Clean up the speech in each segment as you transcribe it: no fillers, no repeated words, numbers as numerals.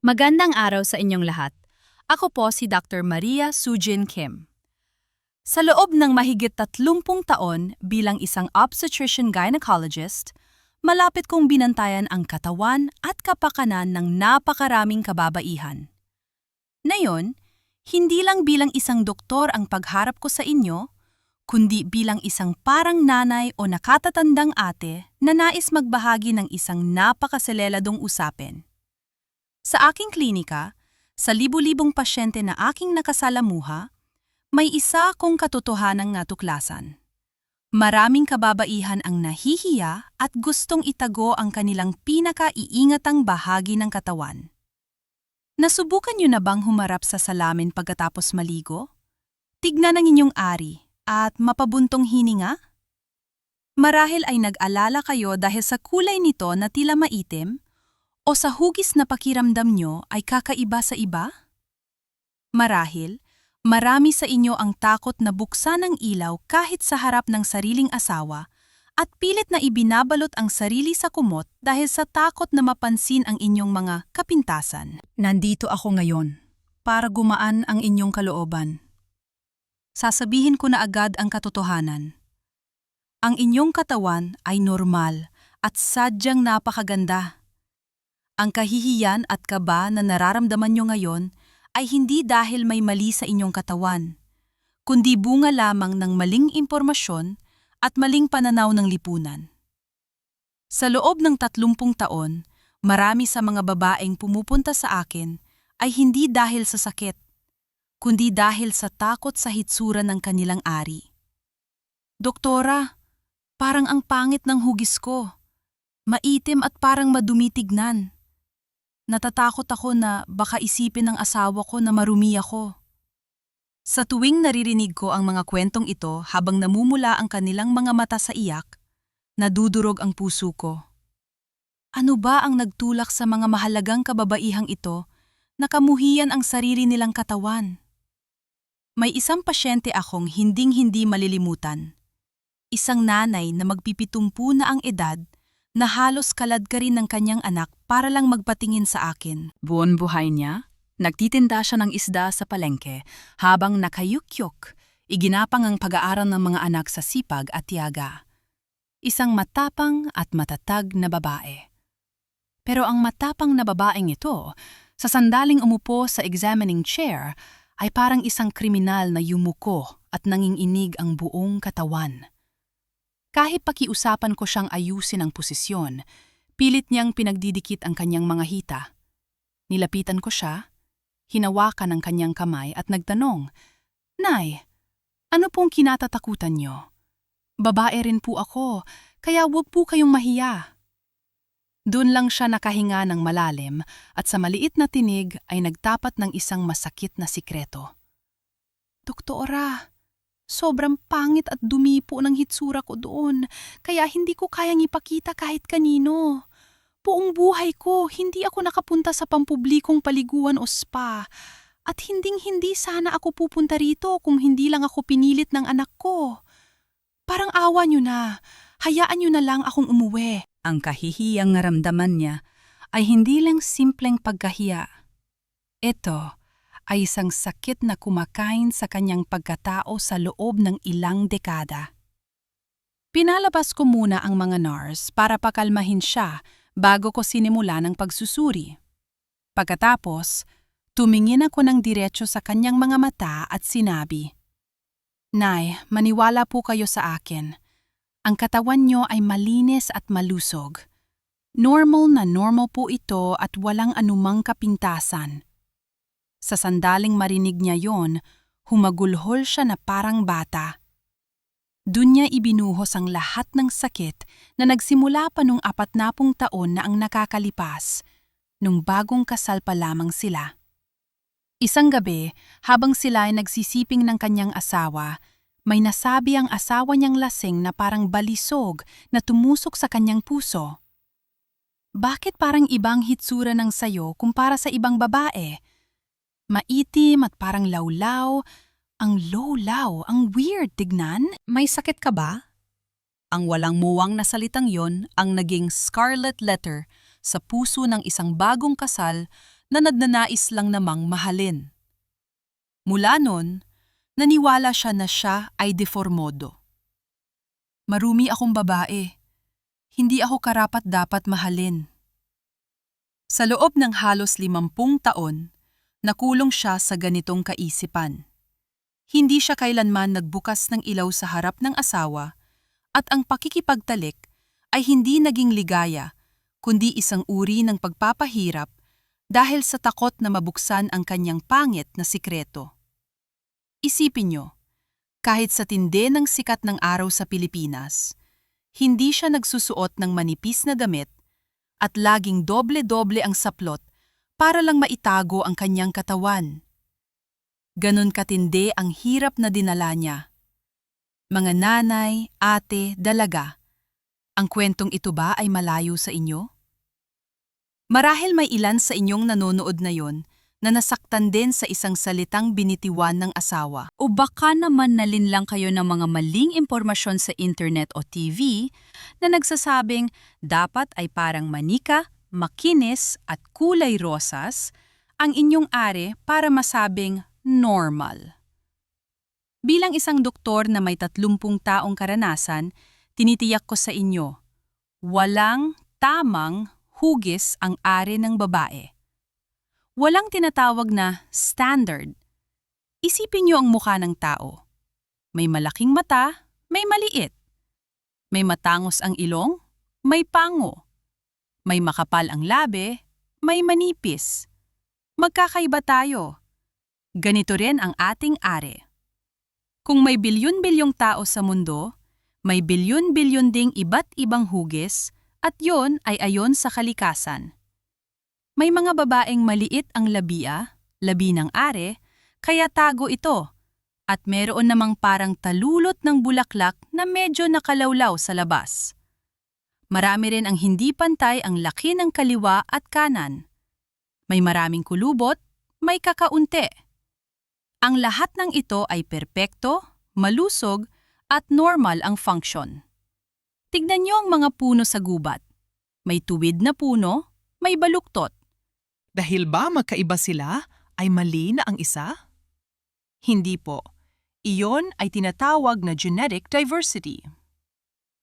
Magandang araw sa inyong lahat. Ako po si Dr. Maria Sujin Kim. Sa loob ng mahigit 30 taon bilang isang obstetrician-gynecologist, malapit kong binantayan ang katawan at kapakanan ng napakaraming kababaihan. Ngayon, hindi lang bilang isang doktor ang pagharap ko sa inyo, kundi bilang isang parang nanay o nakatatandang ate na nais magbahagi ng isang napakaseleladong usapin. Sa aking klinika, sa libu-libong pasyente na aking nakasalamuha, may isa akong katotohanang natuklasan. Maraming kababaihan ang nahihiya at gustong itago ang kanilang pinakaiingatang bahagi ng katawan. Nasubukan niyo na bang humarap sa salamin pagkatapos maligo? Tignan ang inyong ari at mapabuntong hininga? Marahil ay nag-alala kayo dahil sa kulay nito na tila maitim, o sa hugis na pakiramdam nyo ay kakaiba sa iba? Marahil, marami sa inyo ang takot na buksan ang ilaw kahit sa harap ng sariling asawa at pilit na ibinabalot ang sarili sa kumot dahil sa takot na mapansin ang inyong mga kapintasan. Nandito ako ngayon para gumaan ang inyong kalooban. Sasabihin ko na agad ang katotohanan. Ang inyong katawan ay normal at sadyang napakaganda. Ang kahihiyan at kaba na nararamdaman nyo ngayon ay hindi dahil may mali sa inyong katawan, kundi bunga lamang ng maling impormasyon at maling pananaw ng lipunan. Sa loob ng 30 taon, marami sa mga babaeng pumupunta sa akin ay hindi dahil sa sakit, kundi dahil sa takot sa hitsura ng kanilang ari. Doktora, parang ang pangit ng hugis ko. Maitim at parang madumi tignan. Natatakot ako na baka isipin ng asawa ko na marumi ako. Sa tuwing naririnig ko ang mga kwentong ito habang namumula ang kanilang mga mata sa iyak, nadudurog ang puso ko. Ano ba ang nagtulak sa mga mahalagang kababaihang ito na kamuhian ang sarili nilang katawan? May isang pasyente akong hinding-hindi malilimutan. Isang nanay na magpipitumpu na ang edad na halos kalad ka rin ng kanyang anak para lang magpatingin sa akin. Buon buhay niya, nagtitinda siya ng isda sa palengke habang nakayukyok, iginapang ang pag-aaral ng mga anak sa sipag at tiyaga. Isang matapang at matatag na babae. Pero ang matapang na babaeng ito, sa sandaling umupo sa examining chair, ay parang isang kriminal na yumuko at nanginginig ang buong katawan. Kahit pakiusapan ko siyang ayusin ang posisyon, pilit niyang pinagdidikit ang kanyang mga hita. Nilapitan ko siya, hinawakan ang kanyang kamay at nagtanong, "Nay, ano pong kinatatakutan niyo? Babae rin po ako, kaya huwag po kayong mahiya." Doon lang siya nakahinga ng malalim at sa maliit na tinig ay nagtapat ng isang masakit na sikreto. "Doktora, sobrang pangit at dumi po ng hitsura ko doon, kaya hindi ko kayang ipakita kahit kanino. Buong buhay ko, hindi ako nakapunta sa pampublikong paliguan o spa. At hinding-hindi sana ako pupunta rito kung hindi lang ako pinilit ng anak ko. Parang awa niyo na, hayaan niyo na lang akong umuwi." Ang kahihiyang naramdaman niya ay hindi lang simpleng pagkahiya. Ito ay isang sakit na kumakain sa kanyang pagkatao sa loob ng ilang dekada. Pinalabas ko muna ang mga nurse para pakalmahin siya bago ko sinimula ng pagsusuri. Pagkatapos, tumingin ako ng diretso sa kanyang mga mata at sinabi, "Nay, maniwala po kayo sa akin. Ang katawan niyo ay malinis at malusog. Normal na normal po ito at walang anumang kapintasan." Sa sandaling marinig niya yon, humagulhol siya na parang bata. Doon niya ibinuhos ang lahat ng sakit na nagsimula pa nung 40 taon na ang nakakalipas, nung bagong kasal pa lamang sila. Isang gabi, habang sila ay nagsisiping ng kanyang asawa, may nasabi ang asawa niyang lasing na parang balisog na tumusok sa kanyang puso. "Bakit parang ibang hitsura ng sayo kumpara sa ibang babae? Maitim at parang lawlaw. Ang lowlaw, ang weird tignan. May sakit ka ba?" Ang walang muwang na salitang yon ang naging scarlet letter sa puso ng isang bagong kasal na nagnanais lang namang mahalin. Mula nun, naniwala siya ay deformodo. Marumi akong babae. Hindi ako karapat-dapat mahalin. Sa loob ng halos 50 taon, nakulong siya sa ganitong kaisipan. Hindi siya kailanman nagbukas ng ilaw sa harap ng asawa at ang pakikipagtalik ay hindi naging ligaya kundi isang uri ng pagpapahirap dahil sa takot na mabuksan ang kanyang pangit na sikreto. Isipin niyo, kahit sa tindi ng sikat ng araw sa Pilipinas, hindi siya nagsusuot ng manipis na damit at laging doble-doble ang saplot para lang maitago ang kanyang katawan. Ganon katindi ang hirap na dinala niya. Mga nanay, ate, dalaga, ang kwentong ito ba ay malayo sa inyo? Marahil may ilan sa inyong nanonood na yon na nasaktan din sa isang salitang binitiwan ng asawa. O baka naman nalinlang kayo ng mga maling impormasyon sa internet o TV na nagsasabing dapat ay parang manika, makinis at kulay rosas ang inyong are para masabing normal. Bilang isang doktor na may 30 taong karanasan, tinitiyak ko sa inyo, walang tamang hugis ang are ng babae. Walang tinatawag na standard. Isipin niyo ang mukha ng tao. May malaking mata, may maliit. May matangos ang ilong, may pango. May makapal ang labi, may manipis. Magkakaiba tayo. Ganito rin ang ating are. Kung may bilyon-bilyong tao sa mundo, may bilyon-bilyon ding iba't ibang hugis at yon ay ayon sa kalikasan. May mga babaeng maliit ang labia, labi ng are, kaya tago ito. At meron namang parang talulot ng bulaklak na medyo nakalawlaw sa labas. Marami rin ang hindi pantay ang laki ng kaliwa at kanan. May maraming kulubot, may kakaunti. Ang lahat ng ito ay perpekto, malusog, at normal ang function. Tignan niyo ang mga puno sa gubat. May tuwid na puno, may baluktot. Dahil ba magkaiba sila, ay mali na ang isa? Hindi po. Iyon ay tinatawag na genetic diversity.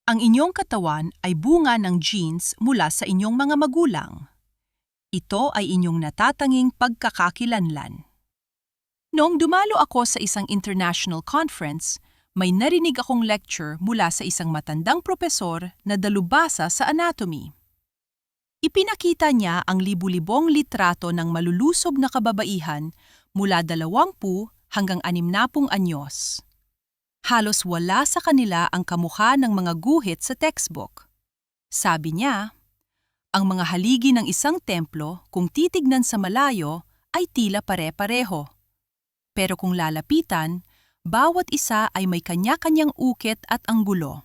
Ang inyong katawan ay bunga ng genes mula sa inyong mga magulang. Ito ay inyong natatanging pagkakakilanlan. Noong dumalo ako sa isang international conference, may narinig akong lecture mula sa isang matandang propesor na dalubhasa sa anatomy. Ipinakita niya ang libu-libong litrato ng malulusob na kababaihan mula 20 hanggang 60 anyos. Halos wala sa kanila ang kamukha ng mga guhit sa textbook. Sabi niya, ang mga haligi ng isang templo kung titignan sa malayo ay tila pare-pareho. Pero kung lalapitan, bawat isa ay may kanya-kanyang ukit at anggulo.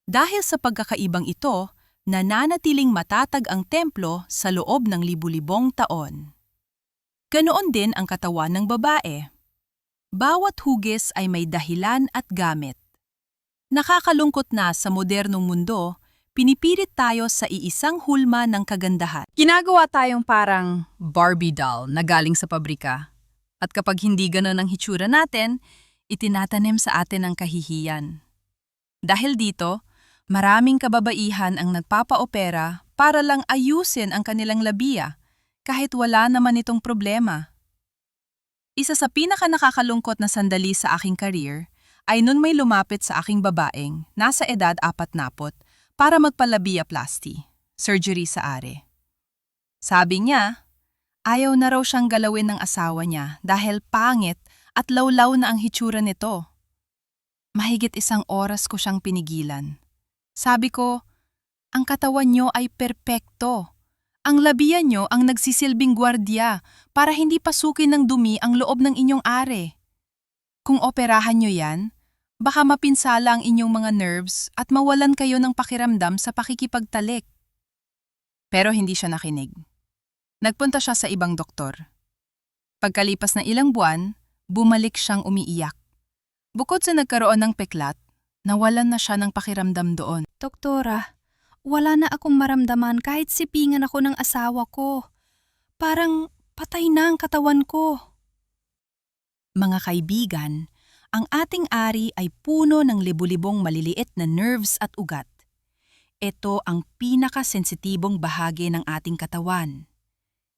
Dahil sa pagkakaibang ito, nananatiling matatag ang templo sa loob ng libu-libong taon. Ganoon din ang katawan ng babae. Bawat hugis ay may dahilan at gamit. Nakakalungkot na sa modernong mundo, pinipilit tayo sa iisang hulma ng kagandahan. Ginagawa tayong parang Barbie doll na galing sa pabrika. At kapag hindi ganon ang hitsura natin, itinatanim sa atin ang kahihiyan. Dahil dito, maraming kababaihan ang nagpapaopera para lang ayusin ang kanilang labia kahit wala naman itong problema. Isa sa pinaka-nakakalungkot na sandali sa aking career ay nun may lumapit sa aking babaeng nasa edad 40 para magpalabiaplasty, surgery sa are. Sabi niya, ayaw na raw siyang galawin ng asawa niya dahil pangit at lawlaw na ang hitsura nito. Mahigit 1 oras ko siyang pinigilan. Sabi ko, ang katawan niyo ay perpekto. Ang labian niyo ang nagsisilbing gwardiya para hindi pasukin ng dumi ang loob ng inyong are. Kung operahan niyo yan, baka mapinsala ang inyong mga nerves at mawalan kayo ng pakiramdam sa pakikipagtalik. Pero hindi siya nakinig. Nagpunta siya sa ibang doktor. Pagkalipas ng ilang buwan, bumalik siyang umiiyak. Bukod sa nagkaroon ng peklat, nawalan na siya ng pakiramdam doon. Doktora, wala na akong maramdaman kahit sipingan ako ng asawa ko. Parang patay na ang katawan ko. Mga kaibigan, ang ating ari ay puno ng libu-libong maliliit na nerves at ugat. Ito ang pinakasensitibong bahagi ng ating katawan.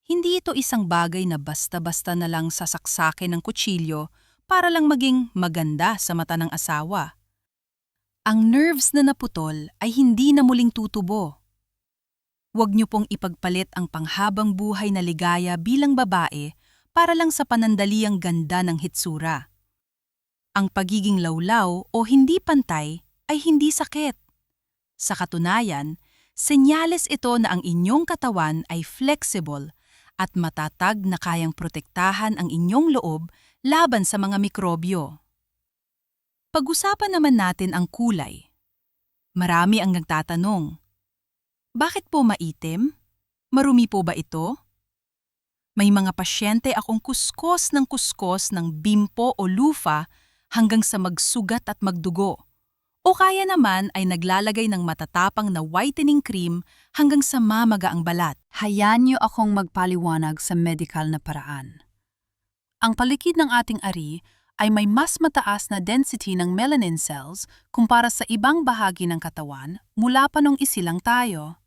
Hindi ito isang bagay na basta-basta na lang sasaksakin ng kutsilyo para lang maging maganda sa mata ng asawa. Ang nerves na naputol ay hindi na muling tutubo. Huwag niyo pong ipagpalit ang panghabang buhay na ligaya bilang babae para lang sa panandaliang ganda ng hitsura. Ang pagiging lawlaw o hindi pantay ay hindi sakit. Sa katunayan, senyales ito na ang inyong katawan ay flexible at matatag na kayang protektahan ang inyong loob laban sa mga mikrobyo. Pag-usapan naman natin ang kulay. Marami ang nagtatanong, bakit po maitim? Marumi po ba ito? May mga pasyente akong kuskos ng bimpo o lufa hanggang sa magsugat at magdugo. O kaya naman ay naglalagay ng matatapang na whitening cream hanggang sa mamaga ang balat. Hayaan niyo akong magpaliwanag sa medical na paraan. Ang palikid ng ating ari ay may mas mataas na density ng melanin cells kumpara sa ibang bahagi ng katawan mula pa nung isilang tayo.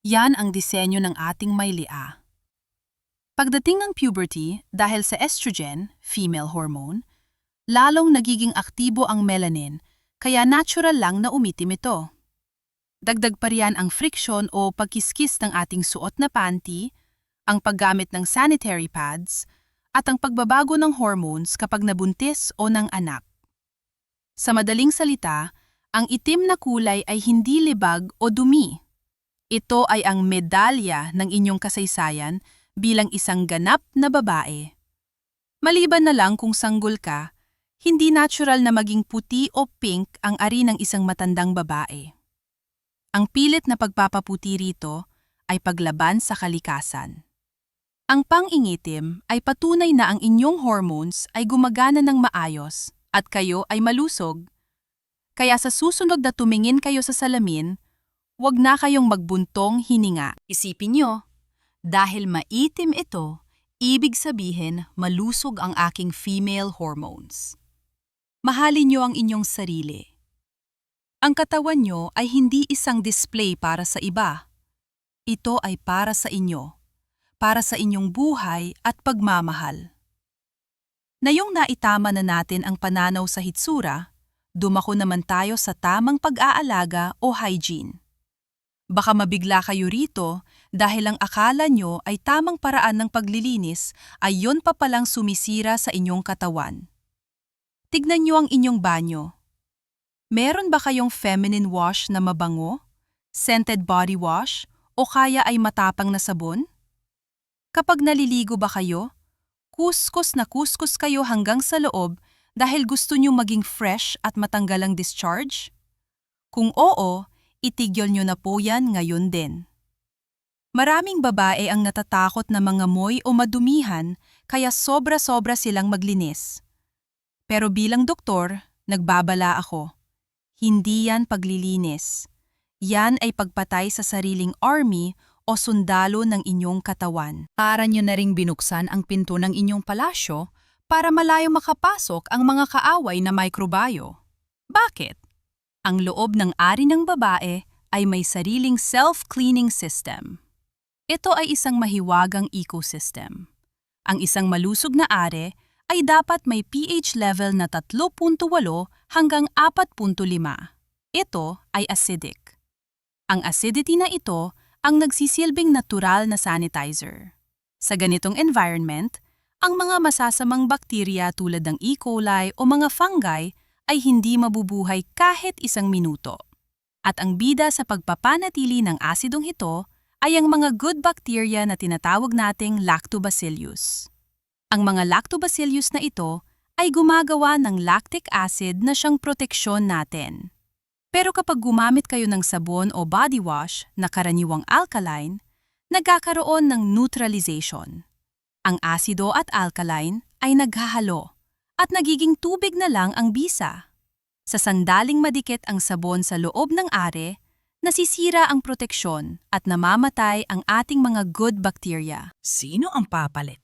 Yan ang disenyo ng ating maylia. Pagdating ng puberty, dahil sa estrogen, female hormone, lalong nagiging aktibo ang melanin, kaya natural lang na umitim ito. Dagdag pa riyan ang friction o pagkiskis ng ating suot na panty, ang paggamit ng sanitary pads, at ang pagbabago ng hormones kapag nabuntis o ng anak. Sa madaling salita, ang itim na kulay ay hindi libag o dumi. Ito ay ang medalya ng inyong kasaysayan bilang isang ganap na babae. Maliban na lang kung sanggol ka, hindi natural na maging puti o pink ang ari ng isang matandang babae. Ang pilit na pagpapaputi rito ay paglaban sa kalikasan. Ang pangingitim ay patunay na ang inyong hormones ay gumagana ng maayos at kayo ay malusog. Kaya sa susunod na tumingin kayo sa salamin, huwag na kayong magbuntong hininga. Isipin nyo, dahil maitim ito, ibig sabihin malusog ang aking female hormones. Mahalin nyo ang inyong sarili. Ang katawan nyo ay hindi isang display para sa iba. Ito ay para sa inyo, para sa inyong buhay at pagmamahal. Ngayong naitama na natin ang pananaw sa hitsura, dumako naman tayo sa tamang pag-aalaga o hygiene. Baka mabigla kayo rito dahil ang akala nyo ay tamang paraan ng paglilinis ay yon pa palang sumisira sa inyong katawan. Tignan nyo ang inyong banyo. Meron ba kayong feminine wash na mabango, scented body wash, o kaya ay matapang na sabon? Kapag naliligo ba kayo, kuskus na kuskus kayo hanggang sa loob dahil gusto nyo maging fresh at matanggal ang discharge? Kung oo, itigil nyo na po yan ngayon din. Maraming babae ang natatakot na mangamoy o madumihan kaya sobra-sobra silang maglinis. Pero bilang doktor, nagbabala ako. Hindi yan paglilinis. Yan ay pagpatay sa sariling army o sundalo ng inyong katawan. Para nyo na ring binuksan ang pinto ng inyong palasyo para malayo makapasok ang mga kaaway na microbiome. Bakit? Ang loob ng ari ng babae ay may sariling self-cleaning system. Ito ay isang mahiwagang ecosystem. Ang isang malusog na ari ay dapat may pH level na 3.8 hanggang 4.5. Ito ay acidic. Ang acidity na ito ang nagsisilbing natural na sanitizer. Sa ganitong environment, ang mga masasamang bakterya tulad ng E. coli o mga fungi ay hindi mabubuhay kahit isang minuto. At ang bida sa pagpapanatili ng asidong ito ay ang mga good bacteria na tinatawag nating lactobacillus. Ang mga lactobacillus na ito ay gumagawa ng lactic acid na siyang proteksyon natin. Pero kapag gumamit kayo ng sabon o body wash na karaniwang alkaline, nagkakaroon ng neutralization. Ang asido at alkaline ay naghahalo at nagiging tubig na lang ang bisa. Sa sandaling madikit ang sabon sa loob ng are, nasisira ang proteksyon at namamatay ang ating mga good bacteria. Sino ang papalit?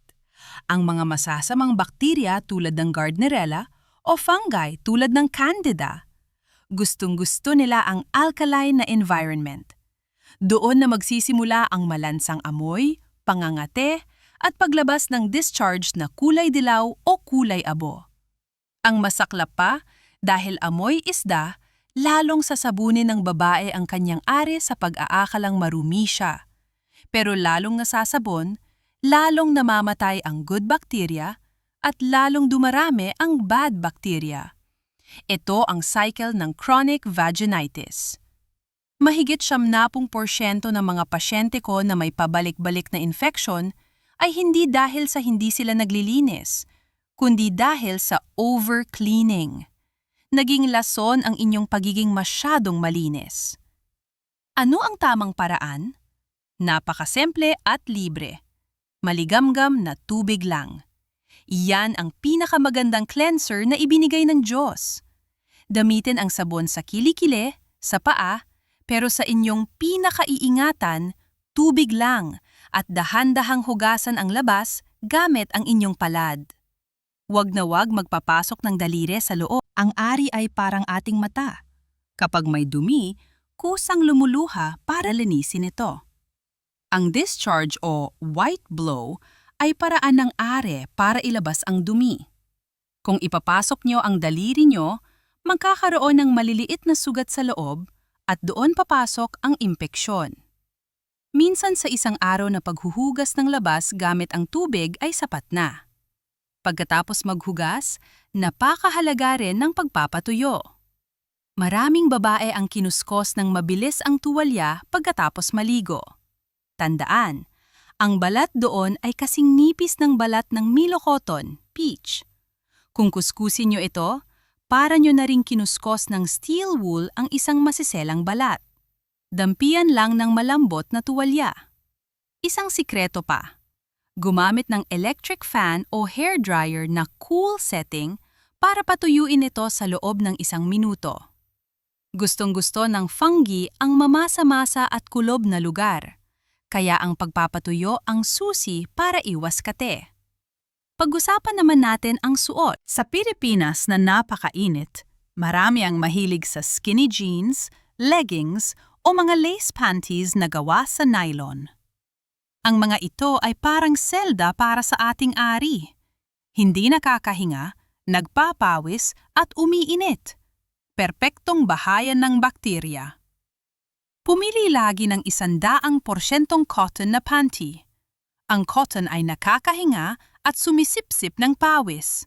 Ang mga masasamang bakterya tulad ng Gardnerella o fungi tulad ng Candida. Gustong-gusto nila ang alkaline na environment. Doon na magsisimula ang malansang amoy, pangangate, at paglabas ng discharge na kulay dilaw o kulay abo. Ang masaklap pa, dahil amoy isda, lalong sasabunin ng babae ang kanyang ari sa pag-aakalang marumi siya. Pero lalong nasasabon, lalong namamatay ang good bacteria at lalong dumarami ang bad bacteria. Ito ang cycle ng chronic vaginitis. Mahigit 70% ng mga pasyente ko na may pabalik-balik na infection ay hindi dahil sa hindi sila naglilinis, kundi dahil sa over-cleaning. Naging lason ang inyong pagiging masyadong malinis. Ano ang tamang paraan? Napakasimple at libre. Maligamgam na tubig lang. Iyan ang pinakamagandang cleanser na ibinigay ng Diyos. Gamitin ang sabon sa kilikili, sa paa, pero sa inyong pinakaiingatan, tubig lang at dahan-dahang hugasan ang labas gamit ang inyong palad. Huwag na huwag magpapasok ng daliri sa loob. Ang ari ay parang ating mata. Kapag may dumi, kusang lumuluha para linisin ito. Ang discharge o white blow ay paraan ng are para ilabas ang dumi. Kung ipapasok nyo ang daliri nyo, magkakaroon ng maliliit na sugat sa loob at doon papasok ang impeksyon. Minsan sa isang araw na paghuhugas ng labas gamit ang tubig ay sapat na. Pagkatapos maghugas, napakahalaga rin ng pagpapatuyo. Maraming babae ang kinuskos ng mabilis ang tuwalya pagkatapos maligo. Tandaan, ang balat doon ay kasing nipis ng balat ng Milo Cotton, peach. Kung kuskusin nyo ito, para nyo na ring kinuskos ng steel wool ang isang masiselang balat. Dampian lang ng malambot na tuwalya. Isang sikreto pa. Gumamit ng electric fan o hair dryer na cool setting para patuyuin ito sa loob ng 1 minuto. Gustong-gusto ng fungi ang mamasa-masa at kulob na lugar, kaya ang pagpapatuyo ang susi para iwas kate. Pag-usapan naman natin ang suot. Sa Pilipinas na napakainit, marami ang mahilig sa skinny jeans, leggings o mga lace panties na gawa sa nylon. Ang mga ito ay parang selda para sa ating ari. Hindi nakakahinga, nagpapawis at umiinit. Perpektong bahayan ng bakterya. Pumili lagi ng 100% cotton na panty. Ang cotton ay nakakahinga at sumisipsip ng pawis.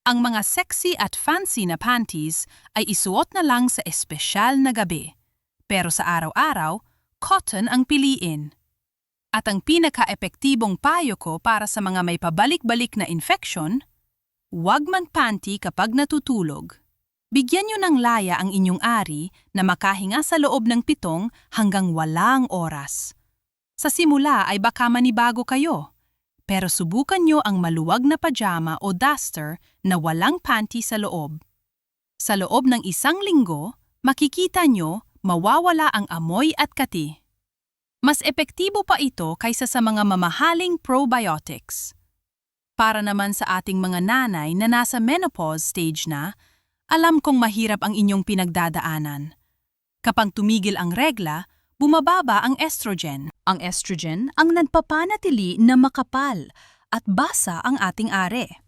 Ang mga sexy at fancy na panties ay isuot na lang sa espesyal na gabi. Pero sa araw-araw, cotton ang piliin. At ang pinaka-epektibong payo ko para sa mga may pabalik-balik na infection, huwag mag-panty kapag natutulog. Bigyan nyo ng laya ang inyong ari na makahinga sa loob ng 7 hanggang 8 oras. Sa simula ay baka manibago kayo, pero subukan nyo ang maluwag na pajama o duster na walang panty sa loob. Sa loob ng 1 linggo, makikita nyo mawawala ang amoy at kati. Mas epektibo pa ito kaysa sa mga mamahaling probiotics. Para naman sa ating mga nanay na nasa menopause stage na, alam kong mahirap ang inyong pinagdadaanan. Kapag tumigil ang regla, bumababa ang estrogen. Ang estrogen ang nagpapanatili na makapal at basa ang ating are.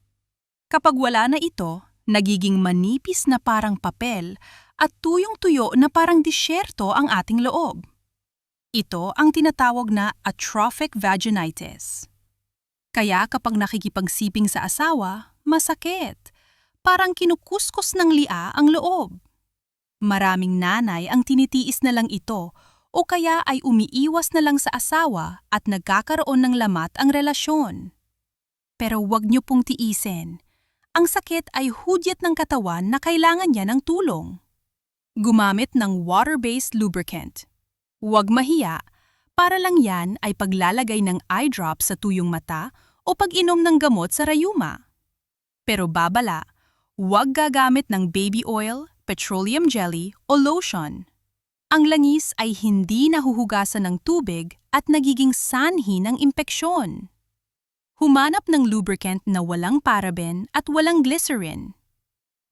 Kapag wala na ito, nagiging manipis na parang papel at tuyong-tuyo na parang disyerto ang ating loob. Ito ang tinatawag na atrophic vaginitis. Kaya kapag nakikipagsiping sa asawa, masakit. Parang kinukuskus ng lia ang loob. Maraming nanay ang tinitiis na lang ito o kaya ay umiiwas na lang sa asawa at nagkakaroon ng lamat ang relasyon. Pero huwag niyo pong tiisin. Ang sakit ay hudyat ng katawan na kailangan niya ng tulong. Gumamit ng water-based lubricant. Huwag mahiya, para lang yan ay paglalagay ng eye drop sa tuyong mata o pag-inom ng gamot sa rayuma. Pero babala, huwag gagamit ng baby oil, petroleum jelly o lotion. Ang langis ay hindi nahuhugasan ng tubig at nagiging sanhi ng impeksyon. Humanap ng lubricant na walang paraben at walang glycerin.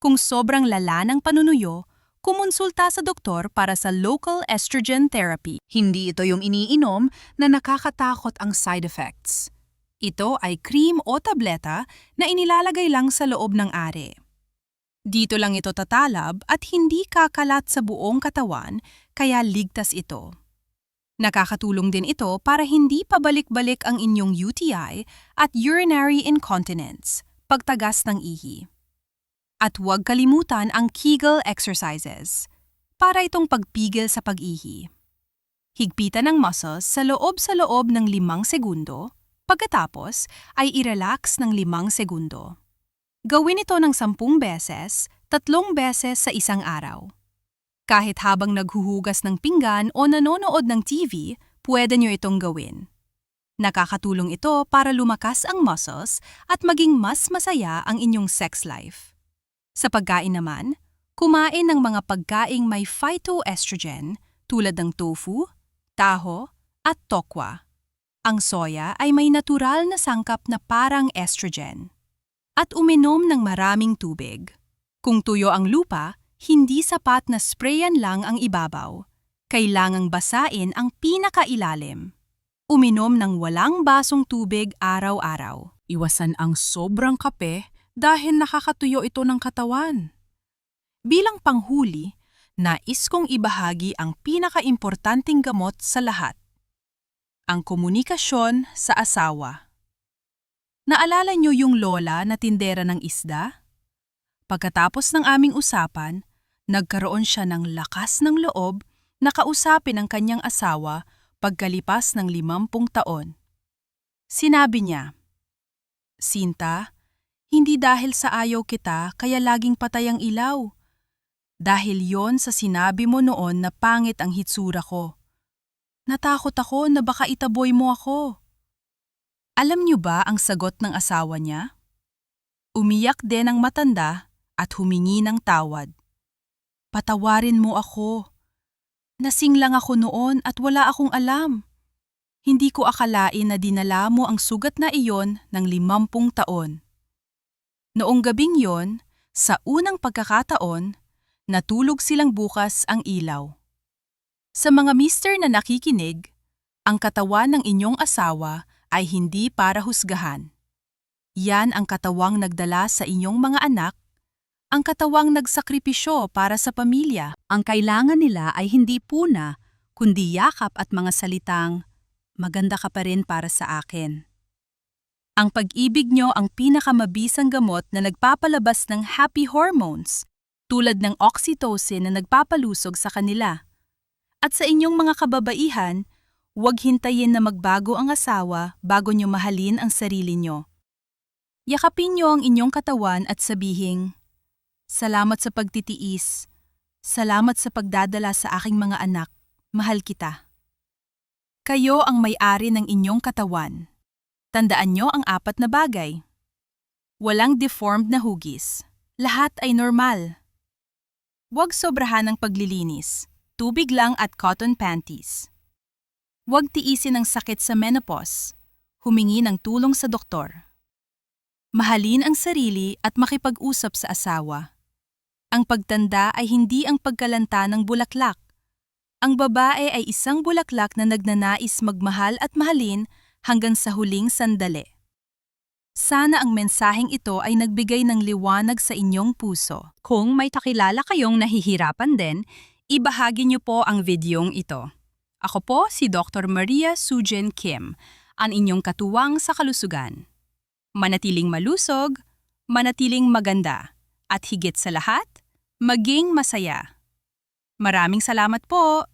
Kung sobrang lala ng panunuyo, kumonsulta sa doktor para sa local estrogen therapy. Hindi ito yung iniinom na nakakatakot ang side effects. Ito ay cream o tableta na inilalagay lang sa loob ng ari. Dito lang ito tatalab at hindi kakalat sa buong katawan, kaya ligtas ito. Nakakatulong din ito para hindi pabalik-balik ang inyong UTI at urinary incontinence, pagtagas ng ihi. At huwag kalimutan ang Kegel exercises, para itong pagpigil sa pag-ihi. Higpitan ng muscles sa loob ng 5 segundo, pagkatapos ay i-relax ng 5 segundo. Gawin ito ng 10 beses, 3 beses sa isang araw. Kahit habang naghuhugas ng pinggan o nanonood ng TV, pwede nyo itong gawin. Nakakatulong ito para lumakas ang muscles at maging mas masaya ang inyong sex life. Sa pagkain naman, kumain ng mga pagkaing may phytoestrogen tulad ng tofu, taho, at tokwa. Ang soya ay may natural na sangkap na parang estrogen. At uminom ng maraming tubig. Kung tuyo ang lupa, hindi sapat na sprayan lang ang ibabaw. Kailangang basain ang pinakailalim. Uminom ng walang basong tubig araw-araw. Iwasan ang sobrang kape dahil nakakatuyo ito ng katawan. Bilang panghuli, nais kong ibahagi ang pinakaimportanteng gamot sa lahat. Ang komunikasyon sa asawa. Naalala niyo yung lola na tindera ng isda? Pagkatapos ng aming usapan, nagkaroon siya ng lakas ng loob na kausapin ang kanyang asawa pagkalipas ng 50 taon. Sinabi niya, "Sinta, hindi dahil sa ayaw kita kaya laging patay ang ilaw. Dahil yon sa sinabi mo noon na pangit ang hitsura ko. Natakot ako na baka itaboy mo ako." Alam niyo ba ang sagot ng asawa niya? Umiyak din ang matanda at humingi ng tawad. "Patawarin mo ako. Nasing lang ako noon at wala akong alam. Hindi ko akalain na dinala mo ang sugat na iyon ng 50 taon." Noong gabing yon, sa unang pagkakataon, natulog silang bukas ang ilaw. Sa mga mister na nakikinig, ang katawan ng inyong asawa ay hindi para husgahan. Yan ang katawang nagdala sa inyong mga anak, ang katawang nagsakripisyo para sa pamilya. Ang kailangan nila ay hindi puna, kundi yakap at mga salitang, "Maganda ka pa rin para sa akin." Ang pag-ibig nyo ang pinakamabisang gamot na nagpapalabas ng happy hormones, tulad ng oxytocin na nagpapalusog sa kanila. At sa inyong mga kababaihan, huwag hintayin na magbago ang asawa bago nyo mahalin ang sarili nyo. Yakapin nyo ang inyong katawan at sabihing, "Salamat sa pagtitiis. Salamat sa pagdadala sa aking mga anak. Mahal kita." Kayo ang may-ari ng inyong katawan. Tandaan nyo ang 4 na bagay. Walang deformed na hugis. Lahat ay normal. Huwag sobrahan ng paglilinis. Tubig lang at cotton panties. Huwag tiisin ang sakit sa menopause. Humingi ng tulong sa doktor. Mahalin ang sarili at makipag-usap sa asawa. Ang pagtanda ay hindi ang pagkalanta ng bulaklak. Ang babae ay isang bulaklak na nagnanais magmahal at mahalin hanggang sa huling sandali. Sana ang mensaheng ito ay nagbigay ng liwanag sa inyong puso. Kung may kakilala kayong nahihirapan din, ibahagi niyo po ang videong ito. Ako po si Dr. Maria Sujin Kim, ang inyong katuwang sa kalusugan. Manatiling malusog, manatiling maganda, at higit sa lahat, maging masaya. Maraming salamat po!